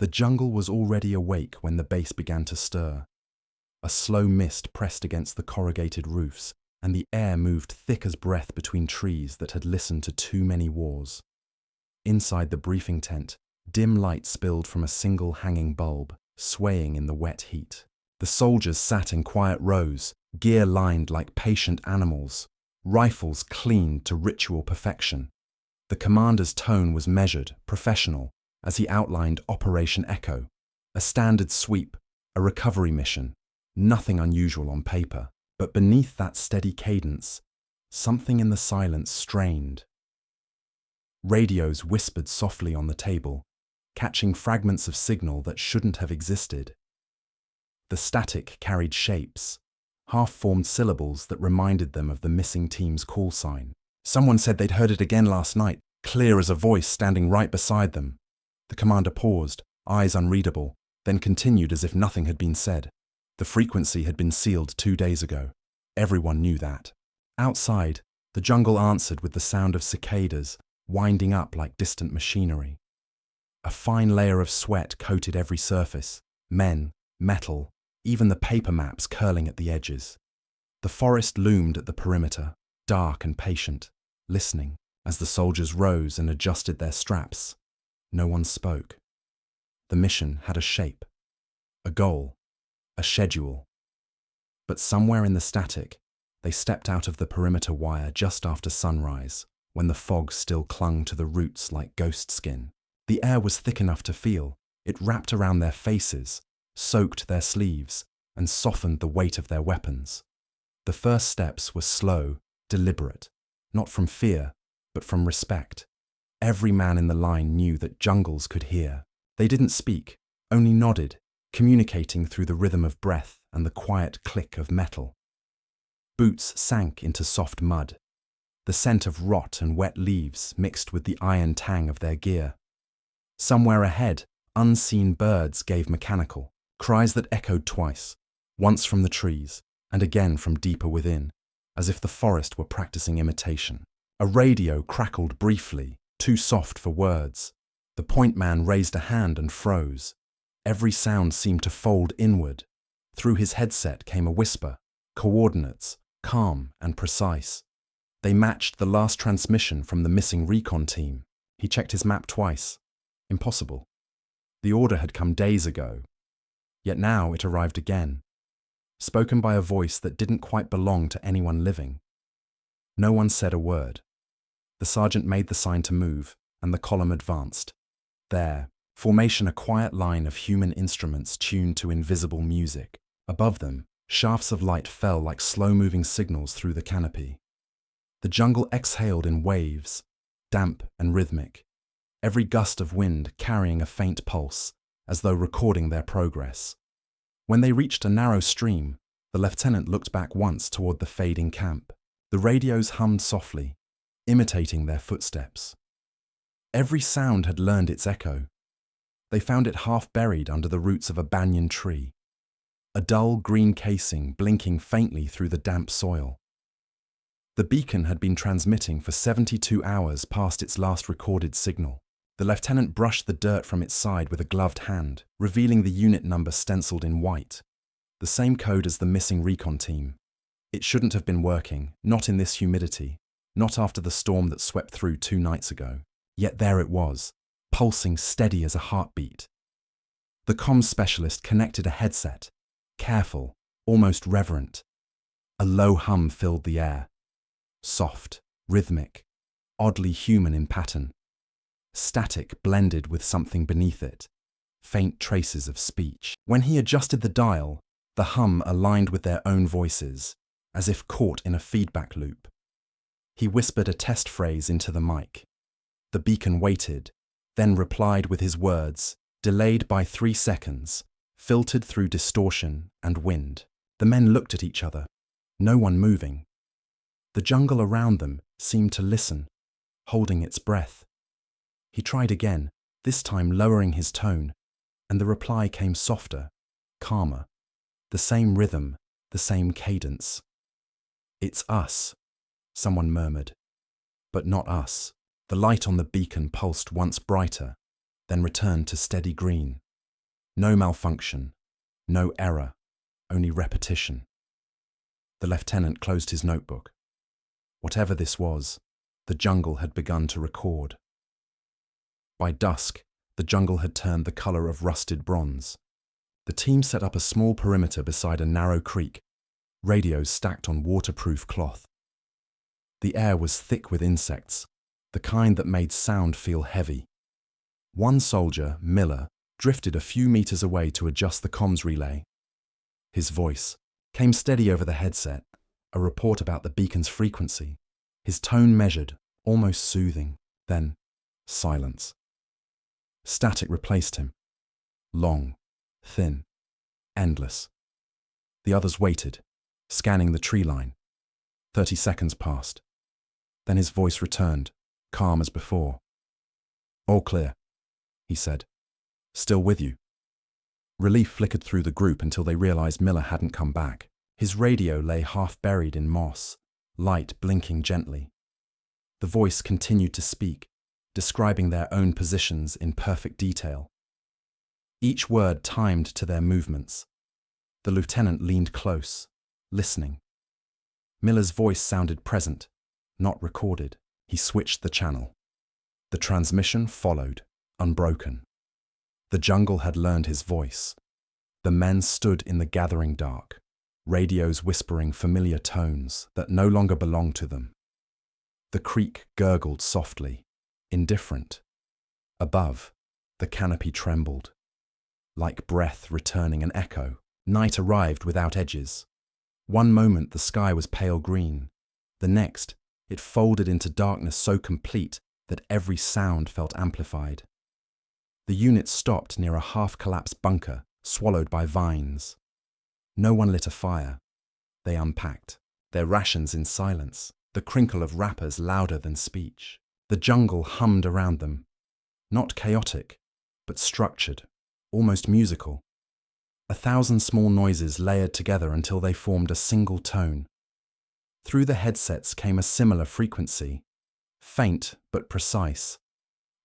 The jungle was already awake when the base began to stir. A slow mist pressed against the corrugated roofs, and the air moved thick as breath between trees that had listened to too many wars. Inside the briefing tent, dim light spilled from a single hanging bulb, swaying in the wet heat. The soldiers sat in quiet rows, gear lined like patient animals, rifles cleaned to ritual perfection. The commander's tone was measured, professional, as he outlined Operation Echo, a standard sweep, a recovery mission, nothing unusual on paper. But beneath that steady cadence, something in the silence strained. Radios whispered softly on the table, catching fragments of signal that shouldn't have existed. The static carried shapes, half-formed syllables that reminded them of the missing team's call sign. Someone said they'd heard it again last night, clear as a voice standing right beside them. The commander paused, eyes unreadable, then continued as if nothing had been said. The frequency had been sealed 2 days ago. Everyone knew that. Outside, the jungle answered with the sound of cicadas, winding up like distant machinery. A fine layer of sweat coated every surface, men, metal, even the paper maps curling at the edges. The forest loomed at the perimeter, dark and patient, listening. As the soldiers rose and adjusted their straps, no one spoke. The mission had a shape, a goal, a schedule. But somewhere in the static, they stepped out of the perimeter wire just after sunrise, when the fog still clung to the roots like ghost skin. The air was thick enough to feel. It wrapped around their faces, soaked their sleeves, and softened the weight of their weapons. The first steps were slow, deliberate, not from fear, but from respect. Every man in the line knew that jungles could hear. They didn't speak, only nodded, communicating through the rhythm of breath and the quiet click of metal. Boots sank into soft mud. The scent of rot and wet leaves mixed with the iron tang of their gear. Somewhere ahead, unseen birds gave mechanical, cries that echoed twice, once from the trees and again from deeper within, as if the forest were practicing imitation. A radio crackled briefly, too soft for words. The point man raised a hand and froze. Every sound seemed to fold inward. Through his headset came a whisper, coordinates, calm and precise. They matched the last transmission from the missing recon team. He checked his map twice. Impossible. The order had come days ago. Yet now it arrived again, spoken by a voice that didn't quite belong to anyone living. No one said a word. The sergeant made the sign to move, and the column advanced. There, formation a quiet line of human instruments tuned to invisible music. Above them, shafts of light fell like slow-moving signals through the canopy. The jungle exhaled in waves, damp and rhythmic, every gust of wind carrying a faint pulse, as though recording their progress. When they reached a narrow stream, the lieutenant looked back once toward the fading camp. The radios hummed softly, imitating their footsteps. Every sound had learned its echo. They found it half buried under the roots of a banyan tree, a dull green casing blinking faintly through the damp soil. The beacon had been transmitting for 72 hours past its last recorded signal. The lieutenant brushed the dirt from its side with a gloved hand, revealing the unit number stenciled in white, the same code as the missing recon team. It shouldn't have been working, not in this humidity, not after the storm that swept through 2 nights ago. Yet there it was, pulsing steady as a heartbeat. The comms specialist connected a headset, careful, almost reverent. A low hum filled the air, soft, rhythmic, oddly human in pattern. Static blended with something beneath it, faint traces of speech. When he adjusted the dial, the hum aligned with their own voices, as if caught in a feedback loop. He whispered a test phrase into the mic. The beacon waited, then replied with his words, delayed by 3 seconds, filtered through distortion and wind. The men looked at each other, no one moving. The jungle around them seemed to listen, holding its breath. He tried again, this time lowering his tone, and the reply came softer, calmer. The same rhythm, the same cadence. "It's us," someone murmured. But not us. The light on the beacon pulsed once brighter, then returned to steady green. No malfunction, no error, only repetition. The lieutenant closed his notebook. Whatever this was, the jungle had begun to record. By dusk, the jungle had turned the color of rusted bronze. The team set up a small perimeter beside a narrow creek, radios stacked on waterproof cloth. The air was thick with insects, the kind that made sound feel heavy. One soldier, Miller, drifted a few meters away to adjust the comms relay. His voice came steady over the headset, a report about the beacon's frequency. His tone measured, almost soothing. Then, silence. Static replaced him. Long, thin, endless. The others waited, scanning the tree line. 30 seconds passed. Then his voice returned, calm as before. "All clear," he said. "Still with you." Relief flickered through the group until they realized Miller hadn't come back. His radio lay half buried in moss, light blinking gently. The voice continued to speak, describing their own positions in perfect detail. Each word timed to their movements. The lieutenant leaned close, listening. Miller's voice sounded present, not recorded. He switched the channel. The transmission followed, unbroken. The jungle had learned his voice. The men stood in the gathering dark, radios whispering familiar tones that no longer belonged to them. The creek gurgled softly, indifferent. Above, the canopy trembled. Like breath returning an echo, night arrived without edges. One moment the sky was pale green. The next, it folded into darkness so complete that every sound felt amplified. The unit stopped near a half-collapsed bunker, swallowed by vines. No one lit a fire. They unpacked, their rations in silence, the crinkle of wrappers louder than speech. The jungle hummed around them, not chaotic, but structured, almost musical. 1,000 small noises layered together until they formed a single tone. Through the headsets came a similar frequency, faint but precise.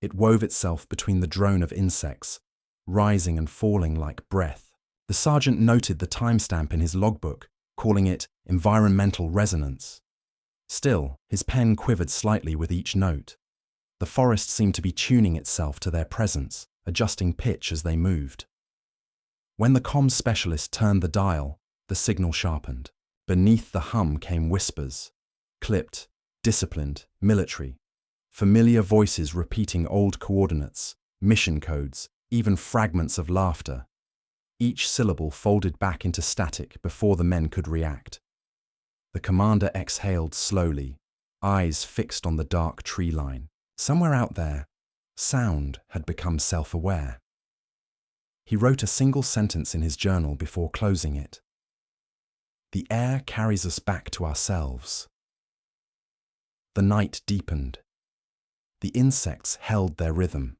It wove itself between the drone of insects, rising and falling like breath. The sergeant noted the timestamp in his logbook, calling it environmental resonance. Still, his pen quivered slightly with each note. The forest seemed to be tuning itself to their presence, adjusting pitch as they moved. When the comms specialist turned the dial, the signal sharpened. Beneath the hum came whispers, clipped, disciplined, military. Familiar voices repeating old coordinates, mission codes, even fragments of laughter. Each syllable folded back into static before the men could react. The commander exhaled slowly, eyes fixed on the dark tree line. Somewhere out there, sound had become self-aware. He wrote a single sentence in his journal before closing it. "The air carries us back to ourselves." The night deepened. The insects held their rhythm,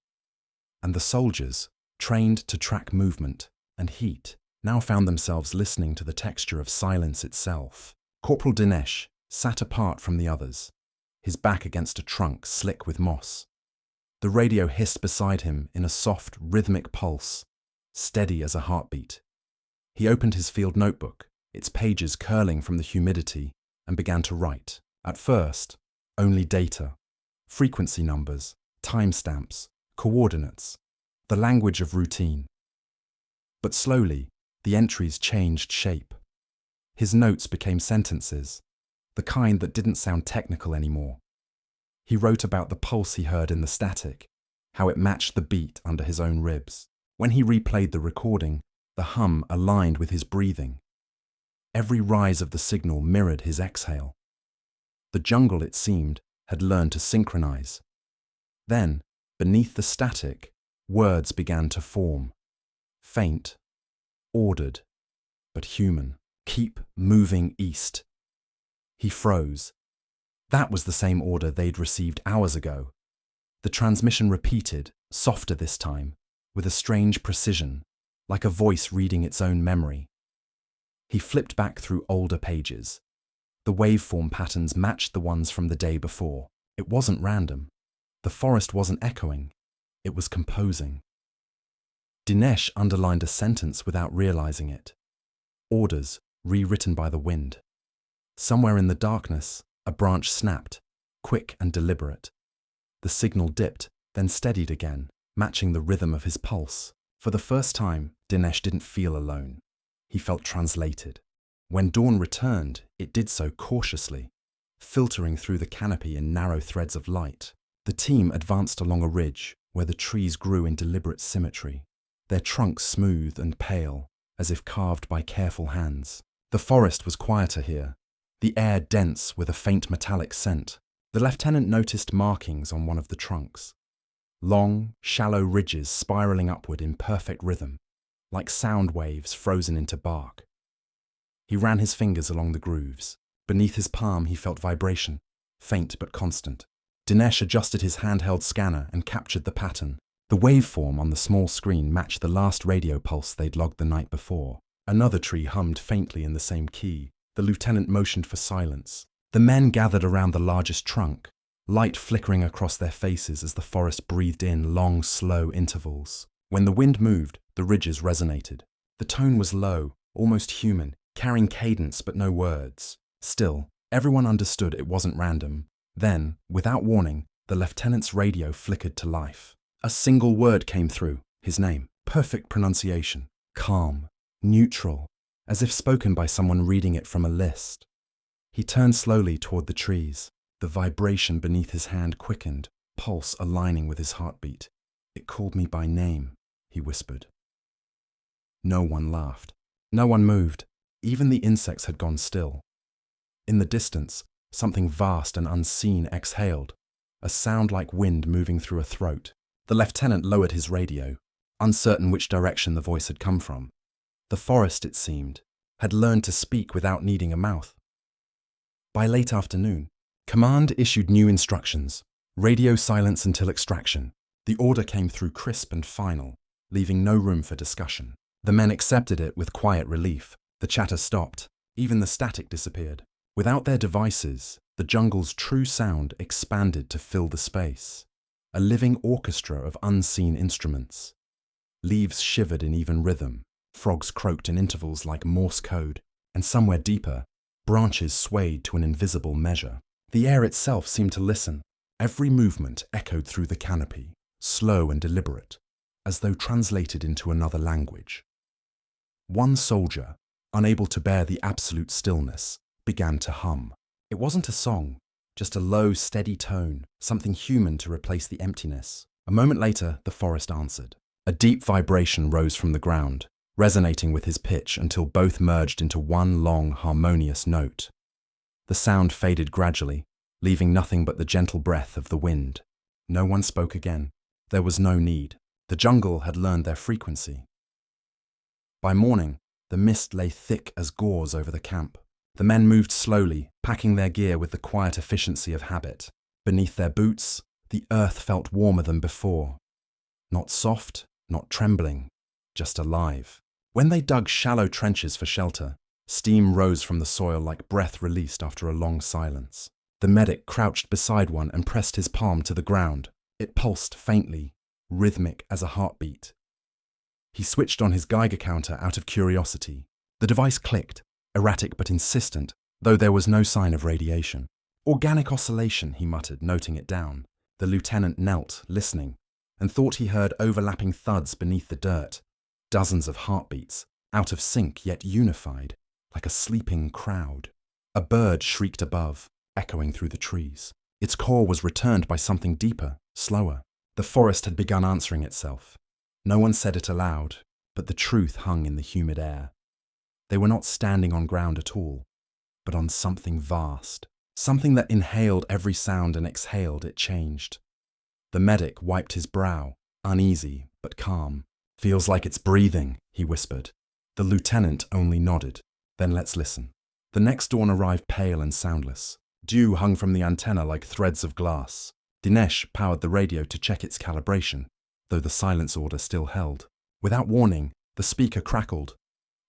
and the soldiers, trained to track movement and heat, now found themselves listening to the texture of silence itself. Corporal Dinesh sat apart from the others, his back against a trunk slick with moss. The radio hissed beside him in a soft, rhythmic pulse, steady as a heartbeat. He opened his field notebook, its pages curling from the humidity, and began to write. At first, only data. Frequency numbers, timestamps, coordinates, the language of routine. But slowly, the entries changed shape. His notes became sentences, the kind that didn't sound technical anymore. He wrote about the pulse he heard in the static, how it matched the beat under his own ribs. When he replayed the recording, the hum aligned with his breathing. Every rise of the signal mirrored his exhale. The jungle, it seemed, had learned to synchronize. Then, beneath the static, words began to form. Faint, ordered, but human. "Keep moving east." He froze. That was the same order they'd received hours ago. The transmission repeated, softer this time, with a strange precision, like a voice reading its own memory. He flipped back through older pages. The waveform patterns matched the ones from the day before. It wasn't random. The forest wasn't echoing. It was composing. Dinesh underlined a sentence without realizing it. Orders, rewritten by the wind. Somewhere in the darkness, a branch snapped, quick and deliberate. The signal dipped, then steadied again, matching the rhythm of his pulse. For the first time, Dinesh didn't feel alone. He felt translated. When dawn returned, it did so cautiously, filtering through the canopy in narrow threads of light. The team advanced along a ridge where the trees grew in deliberate symmetry, their trunks smooth and pale, as if carved by careful hands. The forest was quieter here, the air dense with a faint metallic scent. The lieutenant noticed markings on one of the trunks. Long, shallow ridges spiraling upward in perfect rhythm, like sound waves frozen into bark. He ran his fingers along the grooves. Beneath his palm he felt vibration, faint but constant. Dinesh adjusted his handheld scanner and captured the pattern. The waveform on the small screen matched the last radio pulse they'd logged the night before. Another tree hummed faintly in the same key. The lieutenant motioned for silence. The men gathered around the largest trunk, light flickering across their faces as the forest breathed in long, slow intervals. When the wind moved, the ridges resonated. The tone was low, almost human, carrying cadence but no words. Still, everyone understood it wasn't random. Then, without warning, the lieutenant's radio flickered to life. A single word came through, his name. Perfect pronunciation. Calm. Neutral. As if spoken by someone reading it from a list. He turned slowly toward the trees. The vibration beneath his hand quickened, pulse aligning with his heartbeat. It called me by name, he whispered. No one laughed. No one moved. Even the insects had gone still. In the distance, something vast and unseen exhaled, a sound like wind moving through a throat. The lieutenant lowered his radio, uncertain which direction the voice had come from. The forest, it seemed, had learned to speak without needing a mouth. By late afternoon, Command issued new instructions: radio silence until extraction. The order came through crisp and final, leaving no room for discussion. The men accepted it with quiet relief. The chatter stopped. Even the static disappeared. Without their devices, the jungle's true sound expanded to fill the space. A living orchestra of unseen instruments. Leaves shivered in even rhythm. Frogs croaked in intervals like Morse code. And somewhere deeper, branches swayed to an invisible measure. The air itself seemed to listen. Every movement echoed through the canopy, slow and deliberate, as though translated into another language. One soldier, unable to bear the absolute stillness, began to hum. It wasn't a song, just a low, steady tone, something human to replace the emptiness. A moment later, the forest answered. A deep vibration rose from the ground, resonating with his pitch until both merged into one long, harmonious note. The sound faded gradually, leaving nothing but the gentle breath of the wind. No one spoke again. There was no need. The jungle had learned their frequency. By morning, the mist lay thick as gauze over the camp. The men moved slowly, packing their gear with the quiet efficiency of habit. Beneath their boots, the earth felt warmer than before. Not soft, not trembling, just alive. When they dug shallow trenches for shelter, steam rose from the soil like breath released after a long silence. The medic crouched beside one and pressed his palm to the ground. It pulsed faintly, rhythmic as a heartbeat. He switched on his Geiger counter out of curiosity. The device clicked, erratic but insistent, though there was no sign of radiation. Organic oscillation, he muttered, noting it down. The lieutenant knelt, listening, and thought he heard overlapping thuds beneath the dirt. Dozens of heartbeats, out of sync yet unified, like a sleeping crowd. A bird shrieked above, echoing through the trees. Its call was returned by something deeper, slower. The forest had begun answering itself. No one said it aloud, but the truth hung in the humid air. They were not standing on ground at all, but on something vast. Something that inhaled every sound and exhaled it changed. The medic wiped his brow, uneasy but calm. "Feels like it's breathing," he whispered. The lieutenant only nodded. "Then let's listen." The next dawn arrived pale and soundless. Dew hung from the antenna like threads of glass. Dinesh powered the radio to check its calibration, though the silence order still held. Without warning, the speaker crackled.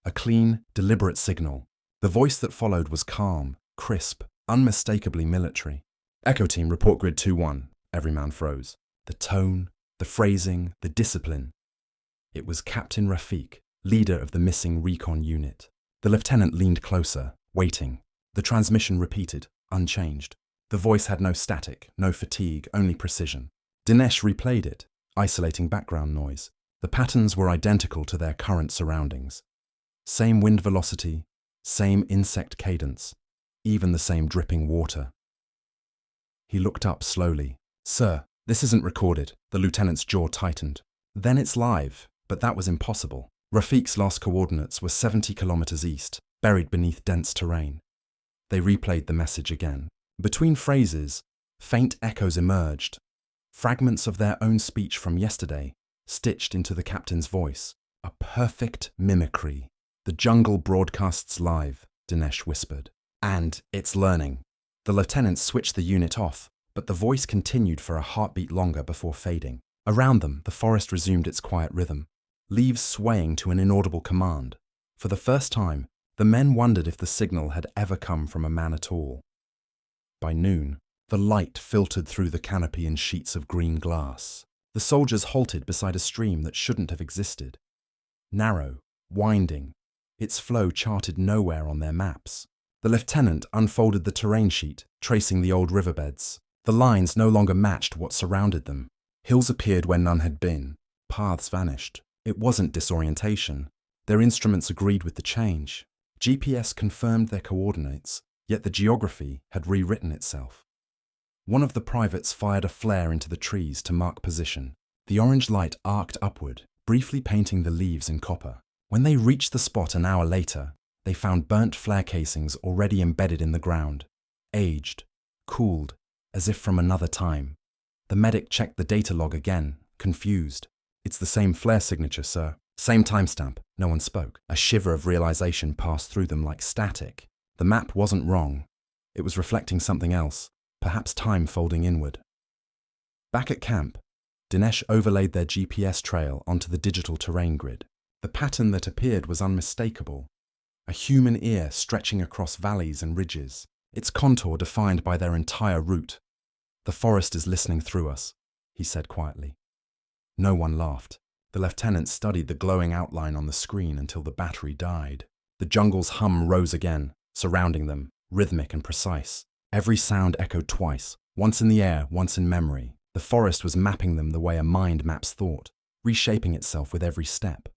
A clean, deliberate signal. The voice that followed was calm, crisp, unmistakably military. "Echo team, report grid 2-1. Every man froze. The tone, the phrasing, the discipline. It was Captain Rafik, leader of the missing recon unit. The lieutenant leaned closer, waiting. The transmission repeated, unchanged. The voice had no static, no fatigue, only precision. Dinesh replayed it, isolating background noise. The patterns were identical to their current surroundings. Same wind velocity, same insect cadence, even the same dripping water. He looked up slowly. "Sir, this isn't recorded." The lieutenant's jaw tightened. "Then it's live," but that was impossible. Rafik's last coordinates were 70 kilometers east, buried beneath dense terrain. They replayed the message again. Between phrases, faint echoes emerged, fragments of their own speech from yesterday, stitched into the captain's voice. A perfect mimicry. "The jungle broadcasts live," Dinesh whispered. "And it's learning." The lieutenant switched the unit off, but the voice continued for a heartbeat longer before fading. Around them, the forest resumed its quiet rhythm, leaves swaying to an inaudible command. For the first time, the men wondered if the signal had ever come from a man at all. By noon, the light filtered through the canopy in sheets of green glass. The soldiers halted beside a stream that shouldn't have existed. Narrow, winding, its flow charted nowhere on their maps. The lieutenant unfolded the terrain sheet, tracing the old riverbeds. The lines no longer matched what surrounded them. Hills appeared where none had been. Paths vanished. It wasn't disorientation. Their instruments agreed with the change. GPS confirmed their coordinates, yet the geography had rewritten itself. One of the privates fired a flare into the trees to mark position. The orange light arced upward, briefly painting the leaves in copper. When they reached the spot an hour later, they found burnt flare casings already embedded in the ground, aged, cooled, as if from another time. The medic checked the data log again, confused. "It's the same flare signature, sir. Same timestamp." No one spoke. A shiver of realization passed through them like static. The map wasn't wrong. It was reflecting something else, perhaps time folding inward. Back at camp, Dinesh overlaid their GPS trail onto the digital terrain grid. The pattern that appeared was unmistakable. A human ear stretching across valleys and ridges, its contour defined by their entire route. "The forest is listening through us," he said quietly. No one laughed. The lieutenant studied the glowing outline on the screen until the battery died. The jungle's hum rose again, surrounding them, rhythmic and precise. Every sound echoed twice, once in the air, once in memory. The forest was mapping them the way a mind maps thought, reshaping itself with every step.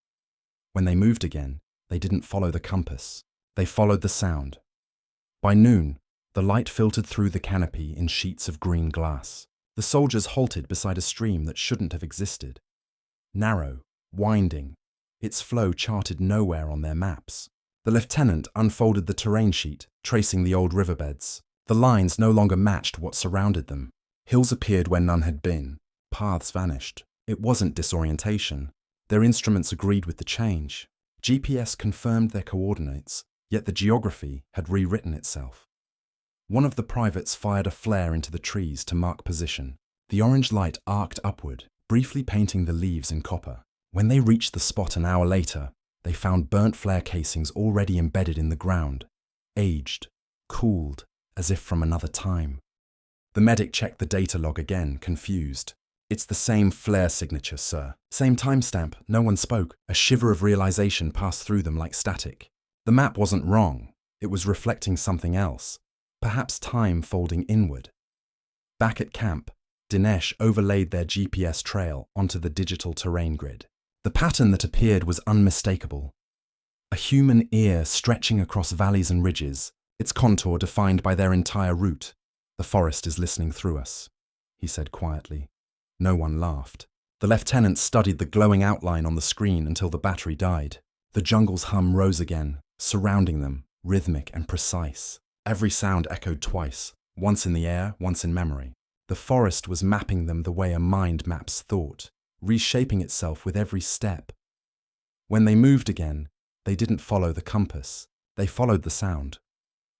When they moved again, they didn't follow the compass. They followed the sound. By noon, the light filtered through the canopy in sheets of green glass. The soldiers halted beside a stream that shouldn't have existed. Narrow, winding, its flow charted nowhere on their maps. The lieutenant unfolded the terrain sheet, tracing the old riverbeds. The lines no longer matched what surrounded them. Hills appeared where none had been. Paths vanished. It wasn't disorientation. Their instruments agreed with the change. GPS confirmed their coordinates, yet the geography had rewritten itself. One of the privates fired a flare into the trees to mark position. The orange light arced upward, briefly painting the leaves in copper. When they reached the spot an hour later, they found burnt flare casings already embedded in the ground, aged, cooled, as if from another time. The medic checked the data log again, confused. "It's the same flare signature, sir. Same timestamp." No one spoke. A shiver of realization passed through them like static. The map wasn't wrong. It was reflecting something else, perhaps time folding inward. Back at camp, Dinesh overlaid their GPS trail onto the digital terrain grid. The pattern that appeared was unmistakable. A human ear stretching across valleys and ridges, its contour defined by their entire route. "The forest is listening through us," he said quietly. No one laughed. The lieutenant studied the glowing outline on the screen until the battery died. The jungle's hum rose again, surrounding them, rhythmic and precise. Every sound echoed twice, once in the air, once in memory. The forest was mapping them the way a mind maps thought, reshaping itself with every step. When they moved again, they didn't follow the compass. They followed the sound.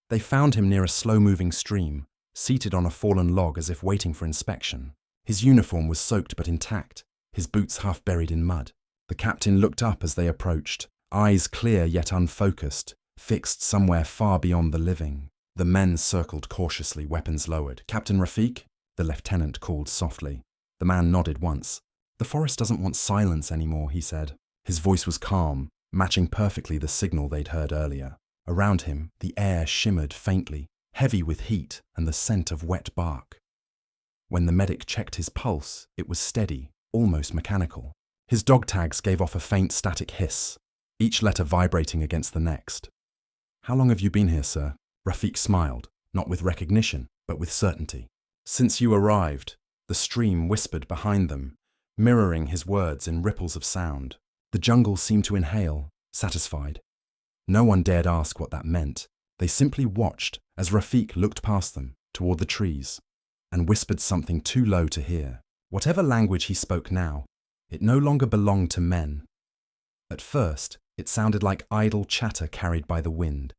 They found him near a slow-moving stream, seated on a fallen log as if waiting for inspection. His uniform was soaked but intact, his boots half buried in mud. The captain looked up as they approached, eyes clear yet unfocused, fixed somewhere far beyond the living. The men circled cautiously, weapons lowered. "Captain Rafik?" the lieutenant called softly. The man nodded once. "The forest doesn't want silence anymore," he said. His voice was calm, matching perfectly the signal they'd heard earlier. Around him, the air shimmered faintly, heavy with heat and the scent of wet bark. When the medic checked his pulse, it was steady, almost mechanical. His dog tags gave off a faint static hiss, each letter vibrating against the next. "How long have you been here, sir?" Rafiq smiled, not with recognition, but with certainty. "Since you arrived," the stream whispered behind them, mirroring his words in ripples of sound. The jungle seemed to inhale, satisfied. No one dared ask what that meant. They simply watched as Rafiq looked past them, toward the trees, and whispered something too low to hear. Whatever language he spoke now, it no longer belonged to men. At first, it sounded like idle chatter carried by the wind,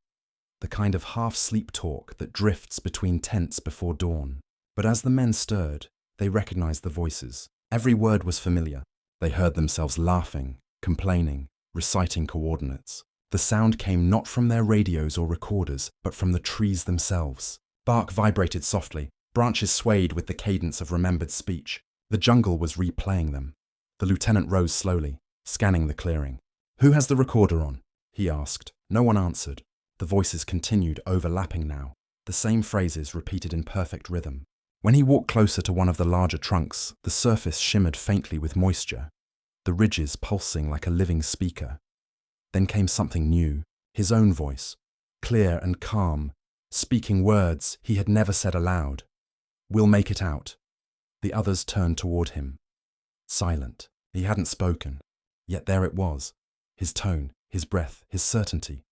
the kind of half-sleep talk that drifts between tents before dawn. But as the men stirred, they recognized the voices. Every word was familiar. They heard themselves laughing, complaining, reciting coordinates. The sound came not from their radios or recorders, but from the trees themselves. Bark vibrated softly, branches swayed with the cadence of remembered speech. The jungle was replaying them. The lieutenant rose slowly, scanning the clearing. "Who has the recorder on?" he asked. No one answered. The voices continued, overlapping now, the same phrases repeated in perfect rhythm. When he walked closer to one of the larger trunks, the surface shimmered faintly with moisture, the ridges pulsing like a living speaker. Then came something new, his own voice, clear and calm, speaking words he had never said aloud. "We'll make it out." The others turned toward him. Silent. He hadn't spoken. Yet there it was. His tone, his breath, his certainty.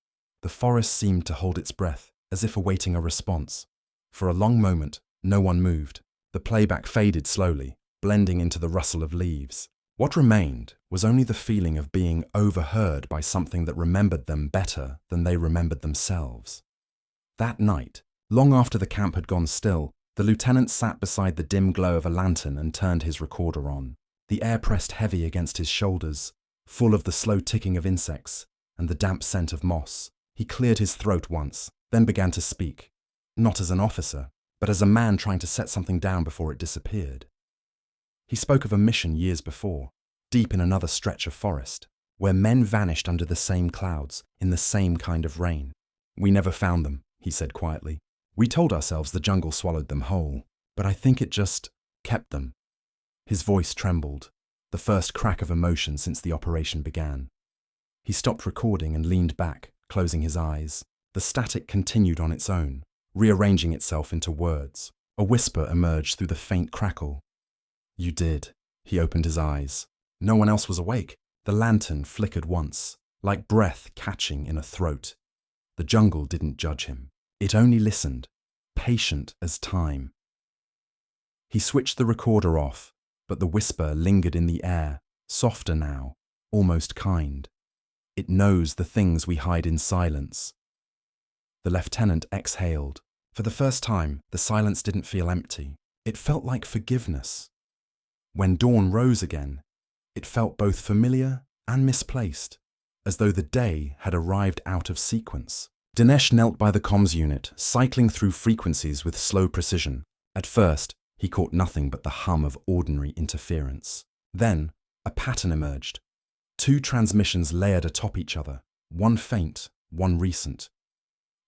The forest seemed to hold its breath, as if awaiting a response. For a long moment, no one moved. The playback faded slowly, blending into the rustle of leaves. What remained was only the feeling of being overheard by something that remembered them better than they remembered themselves. That night, long after the camp had gone still, the lieutenant sat beside the dim glow of a lantern and turned his recorder on. The air pressed heavy against his shoulders, full of the slow ticking of insects and the damp scent of moss. He cleared his throat once, then began to speak, not as an officer, but as a man trying to set something down before it disappeared. He spoke of a mission years before, deep in another stretch of forest, where men vanished under the same clouds, in the same kind of rain. "We never found them," he said quietly. "We told ourselves the jungle swallowed them whole, but I think it just kept them." His voice trembled, the first crack of emotion since the operation began. He stopped recording and leaned back, closing his eyes. The static continued on its own, rearranging itself into words. A whisper emerged through the faint crackle. "You did." He opened his eyes. No one else was awake. The lantern flickered once, like breath catching in a throat. The jungle didn't judge him. It only listened, patient as time. He switched the recorder off, but the whisper lingered in the air, softer now, almost kind. "It knows the things we hide in silence." The lieutenant exhaled. For the first time, the silence didn't feel empty. It felt like forgiveness. When dawn rose again, it felt both familiar and misplaced, as though the day had arrived out of sequence. Dinesh knelt by the comms unit, cycling through frequencies with slow precision. At first, he caught nothing but the hum of ordinary interference. Then, a pattern emerged. 2 transmissions layered atop each other, one faint, one recent.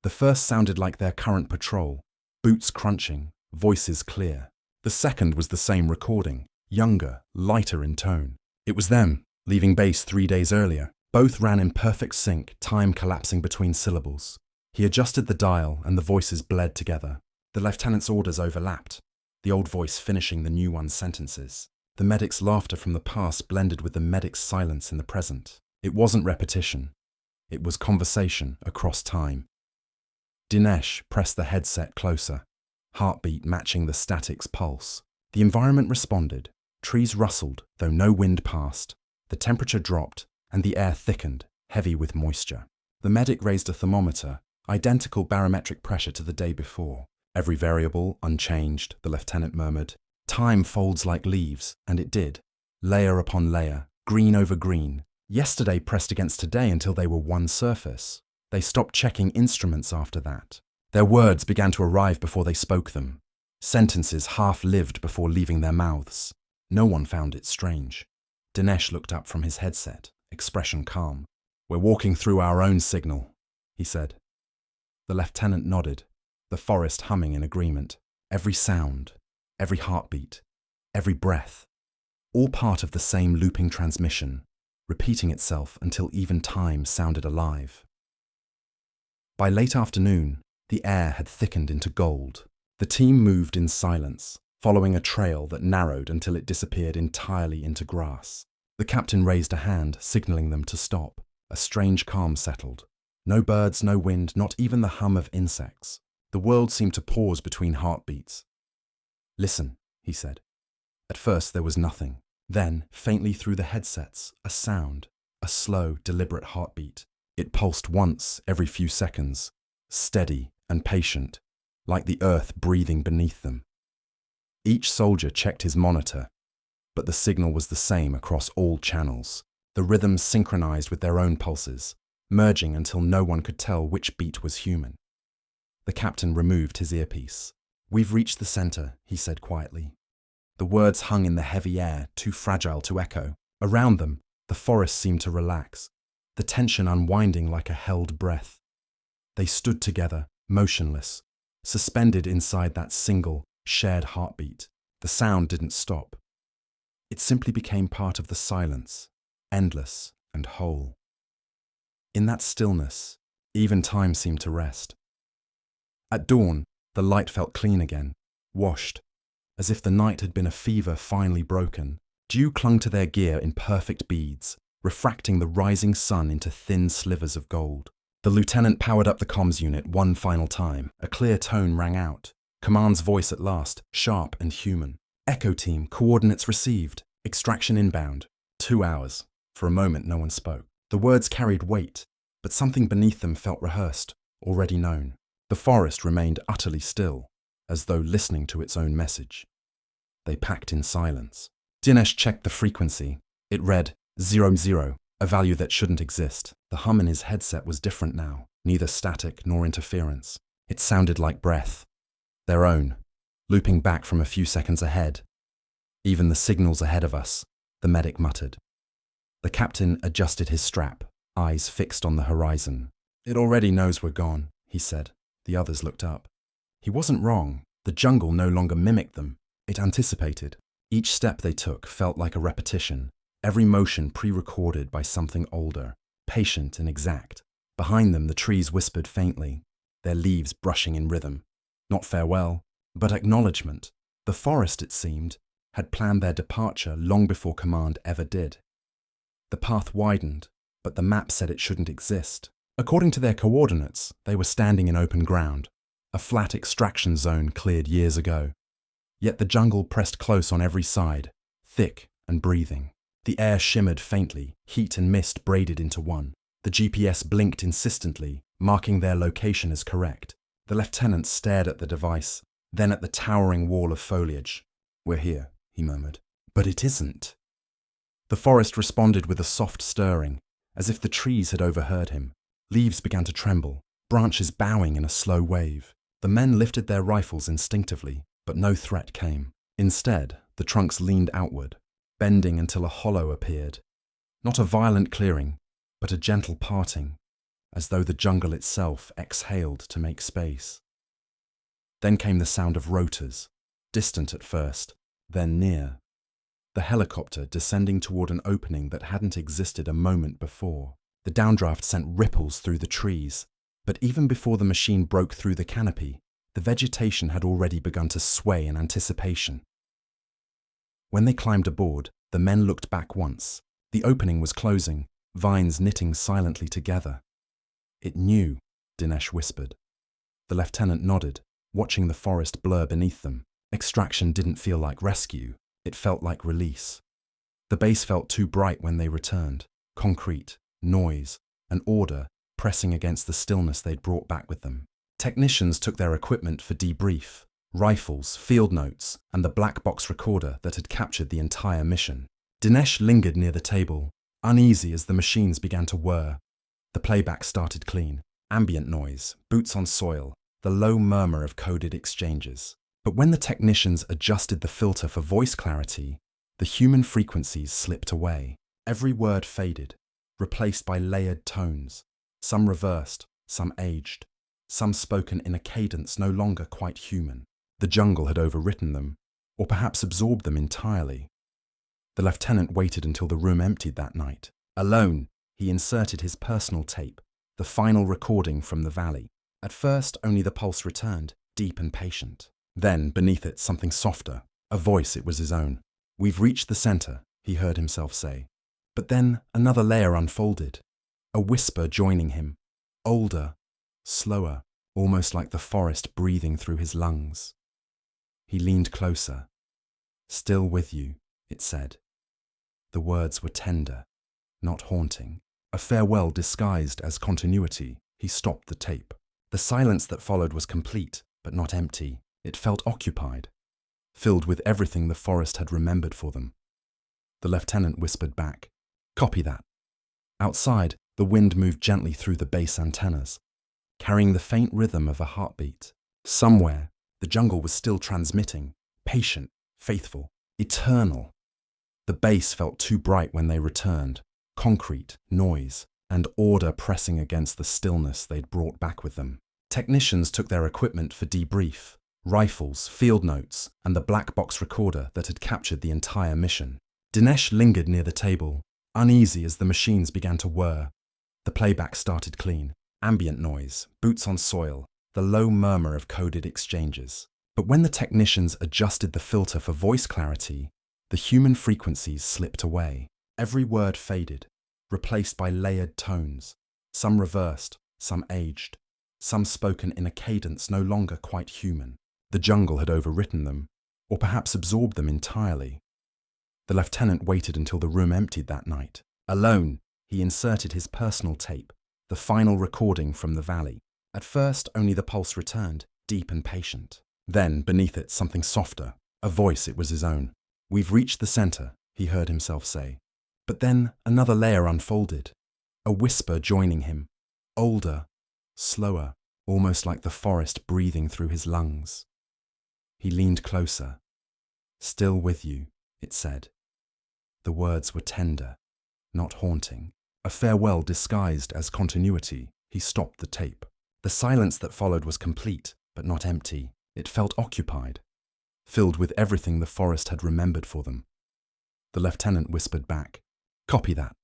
The first sounded like their current patrol, boots crunching, voices clear. The second was the same recording, younger, lighter in tone. It was them, leaving base 3 days earlier. Both ran in perfect sync, time collapsing between syllables. He adjusted the dial and the voices bled together. The lieutenant's orders overlapped, the old voice finishing the new one's sentences. The medic's laughter from the past blended with the medic's silence in the present. It wasn't repetition. It was conversation across time. Dinesh pressed the headset closer, heartbeat matching the static's pulse. The environment responded. Trees rustled, though no wind passed. The temperature dropped, and the air thickened, heavy with moisture. The medic raised a thermometer, identical barometric pressure to the day before. "Every variable unchanged," the lieutenant murmured. "Time folds like leaves," and it did. Layer upon layer, green over green. Yesterday pressed against today until they were one surface. They stopped checking instruments after that. Their words began to arrive before they spoke them. Sentences half-lived before leaving their mouths. No one found it strange. Dinesh looked up from his headset. expression calm. "We're walking through our own signal," he said. The lieutenant nodded, the forest humming in agreement. Every sound, every heartbeat, every breath, all part of the same looping transmission, repeating itself until even time sounded alive. By late afternoon, the air had thickened into gold. The team moved in silence, following a trail that narrowed until it disappeared entirely into grass. The captain raised a hand, signaling them to stop. A strange calm settled. No birds, no wind, not even the hum of insects. The world seemed to pause between heartbeats. "Listen," he said. At first there was nothing. Then, faintly through the headsets, a sound, a slow, deliberate heartbeat. It pulsed once every few seconds, steady and patient, like the earth breathing beneath them. Each soldier checked his monitor, but the signal was the same across all channels. The rhythms synchronized with their own pulses, merging until no one could tell which beat was human. The captain removed his earpiece. "We've reached the center," he said quietly. The words hung in the heavy air, too fragile to echo. Around them, the forest seemed to relax, the tension unwinding like a held breath. They stood together, motionless, suspended inside that single, shared heartbeat. The sound didn't stop. It simply became part of the silence, endless and whole. In that stillness, even time seemed to rest. At dawn, the light felt clean again, washed, as if the night had been a fever finally broken. Dew clung to their gear in perfect beads, refracting the rising sun into thin slivers of gold. The lieutenant powered up the comms unit one final time. A clear tone rang out. Command's voice at last, sharp and human. "Echo team, coordinates received. Extraction inbound. 2 hours." For a moment no one spoke. The words carried weight, but something beneath them felt rehearsed, already known. The forest remained utterly still, as though listening to its own message. They packed in silence. Dinesh checked the frequency. It read 00, a value that shouldn't exist. The hum in his headset was different now, neither static nor interference. It sounded like breath. Their own, looping back from a few seconds ahead. "Even the signals ahead of us," the medic muttered. The captain adjusted his strap, eyes fixed on the horizon. "It already knows we're gone," he said. The others looked up. He wasn't wrong. The jungle no longer mimicked them. It anticipated. Each step they took felt like a repetition, every motion pre-recorded by something older, patient and exact. Behind them, the trees whispered faintly, their leaves brushing in rhythm. Not farewell, but acknowledgement. The forest, it seemed, had planned their departure long before command ever did. The path widened, but the map said it shouldn't exist. According to their coordinates, they were standing in open ground, a flat extraction zone cleared years ago. Yet the jungle pressed close on every side, thick and breathing. The air shimmered faintly, heat and mist braided into one. The GPS blinked insistently, marking their location as correct. The lieutenant stared at the device, then at the towering wall of foliage. "We're here," he murmured. "But it isn't." The forest responded with a soft stirring, as if the trees had overheard him. Leaves began to tremble, branches bowing in a slow wave. The men lifted their rifles instinctively, but no threat came. Instead, the trunks leaned outward, bending until a hollow appeared. Not a violent clearing, but a gentle parting, as though the jungle itself exhaled to make space. Then came the sound of rotors, distant at first, then near. The helicopter descending toward an opening that hadn't existed a moment before. The downdraft sent ripples through the trees, but even before the machine broke through the canopy, the vegetation had already begun to sway in anticipation. When they climbed aboard, the men looked back once. The opening was closing, vines knitting silently together. "It knew," Dinesh whispered. The lieutenant nodded, watching the forest blur beneath them. Extraction didn't feel like rescue, it felt like release. The base felt too bright when they returned, concrete, noise, and order pressing against the stillness they'd brought back with them. Technicians took their equipment for debrief, rifles, field notes, and the black box recorder that had captured the entire mission. Dinesh lingered near the table, uneasy as the machines began to whir. The playback started clean, ambient noise, boots on soil, the low murmur of coded exchanges. But when the technicians adjusted the filter for voice clarity, the human frequencies slipped away. Every word faded, replaced by layered tones, some reversed, some aged, some spoken in a cadence no longer quite human. The jungle had overwritten them, or perhaps absorbed them entirely. The lieutenant waited until the room emptied that night. Alone, he inserted his personal tape, the final recording from the valley. At first, only the pulse returned, deep and patient. Then, beneath it, something softer, a voice. It was his own. "We've reached the center," he heard himself say. But then another layer unfolded, a whisper joining him, older, slower, almost like the forest breathing through his lungs. He leaned closer. "Still with you," it said. The words were tender, not haunting. A farewell disguised as continuity. He stopped the tape. The silence that followed was complete, but not empty. It felt occupied, filled with everything the forest had remembered for them. The lieutenant whispered back, "Copy that." Outside, the wind moved gently through the base antennas, carrying the faint rhythm of a heartbeat. Somewhere, the jungle was still transmitting, patient, faithful, eternal. The base felt too bright when they returned, concrete, noise, and order pressing against the stillness they'd brought back with them. Technicians took their equipment for debrief, rifles, field notes, and the black box recorder that had captured the entire mission. Dinesh lingered near the table, uneasy as the machines began to whir. The playback started clean. Ambient noise, boots on soil, the low murmur of coded exchanges. But when the technicians adjusted the filter for voice clarity, the human frequencies slipped away. Every word faded, replaced by layered tones, some reversed, some aged, some spoken in a cadence no longer quite human. The jungle had overwritten them, or perhaps absorbed them entirely. The lieutenant waited until the room emptied that night. Alone, he inserted his personal tape, the final recording from the valley. At first, only the pulse returned, deep and patient. Then, beneath it, something softer, a voice. It was his own. "We've reached the center," he heard himself say. But then another layer unfolded, a whisper joining him, older, slower, almost like the forest breathing through his lungs. He leaned closer. "Still with you," it said. The words were tender, not haunting. A farewell disguised as continuity. He stopped the tape. The silence that followed was complete, but not empty. It felt occupied, filled with everything the forest had remembered for them. The lieutenant whispered back, "Copy that."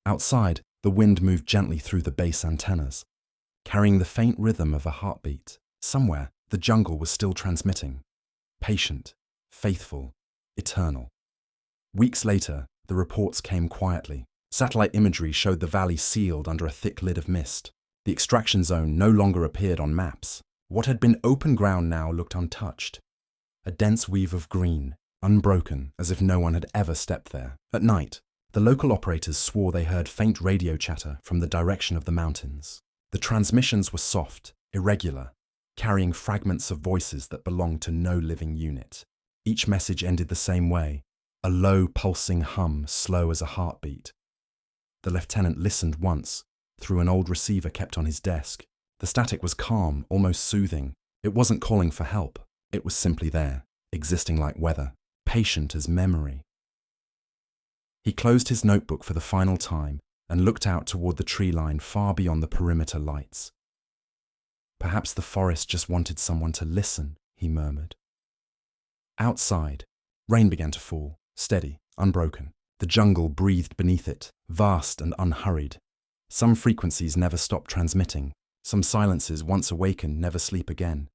Outside, the wind moved gently through the base antennas, carrying the faint rhythm of a heartbeat. Somewhere, the jungle was still transmitting, patient, faithful, eternal. Weeks later, the reports came quietly. Satellite imagery showed the valley sealed under a thick lid of mist. The extraction zone no longer appeared on maps. What had been open ground now looked untouched. A dense weave of green, unbroken, as if no one had ever stepped there. At night, the local operators swore they heard faint radio chatter from the direction of the mountains. The transmissions were soft, irregular, carrying fragments of voices that belonged to no living unit. Each message ended the same way, a low, pulsing hum, slow as a heartbeat. The lieutenant listened once, through an old receiver kept on his desk. The static was calm, almost soothing. It wasn't calling for help. It was simply there, existing like weather, patient as memory. He closed his notebook for the final time and looked out toward the tree line far beyond the perimeter lights. Perhaps the forest just wanted someone to listen, he murmured. Outside, rain began to fall, steady, unbroken. The jungle breathed beneath it, vast and unhurried. Some frequencies never stopped transmitting. Some silences, once awakened, never sleep again.